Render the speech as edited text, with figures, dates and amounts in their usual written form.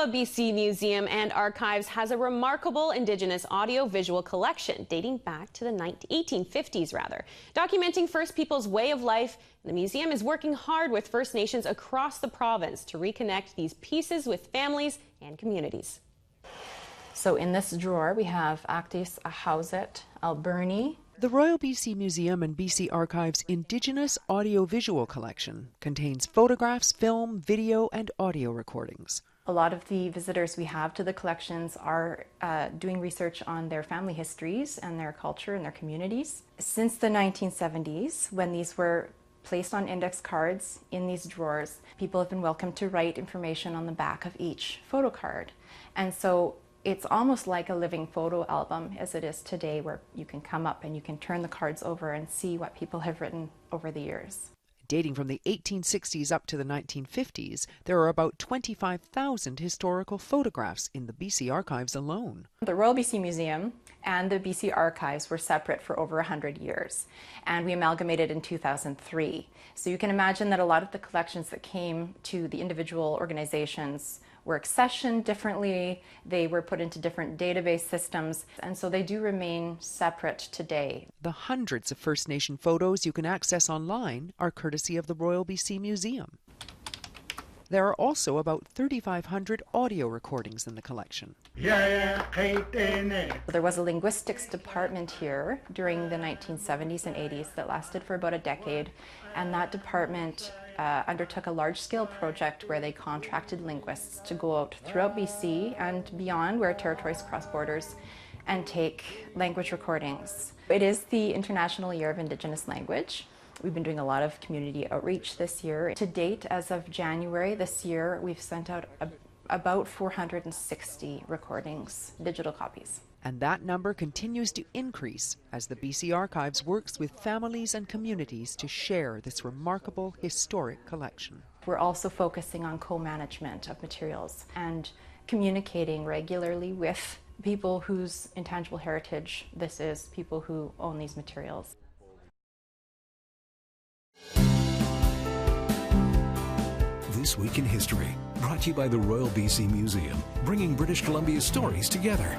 Royal BC Museum and Archives has a remarkable Indigenous audio-visual collection dating back to the 1850s, documenting First Peoples' way of life. The museum is working hard with First Nations across the province to reconnect these pieces with families and communities. So in this drawer, we have Actis Ahouset Alberni. The Royal BC Museum and BC Archives' Indigenous audio-visual collection contains photographs, film, video, and audio recordings. A lot of the visitors we have to the collections are doing research on their family histories and their culture and their communities. Since the 1970s, when these were placed on index cards in these drawers, people have been welcome to write information on the back of each photo card. And so it's almost like a living photo album as it is today, where you can come up and you can turn the cards over and see what people have written over the years. Dating from the 1860s up to the 1950s, there are about 25,000 historical photographs in the BC Archives alone. The Royal BC Museum and the BC Archives were separate for over 100 years, and we amalgamated in 2003. So you can imagine that a lot of the collections that came to the individual organizations were accessioned differently, they were put into different database systems, and so they do remain separate today. The hundreds of First Nation photos you can access online are courtesy of the Royal BC Museum. There are also about 3,500 audio recordings in the collection. There was a linguistics department here during the 1970s and 80s that lasted for about a decade, and that department undertook a large-scale project where they contracted linguists to go out throughout BC and beyond, where territories cross borders, and take language recordings. It is the International Year of Indigenous Language. We've been doing a lot of community outreach this year. To date, as of January this year, we've sent out about 460 recordings, digital copies. And that number continues to increase as the BC Archives works with families and communities to share this remarkable historic collection. We're also focusing on co-management of materials and communicating regularly with people whose intangible heritage this is, people who own these materials. This Week in History, brought to you by the Royal BC Museum, bringing British Columbia's stories together.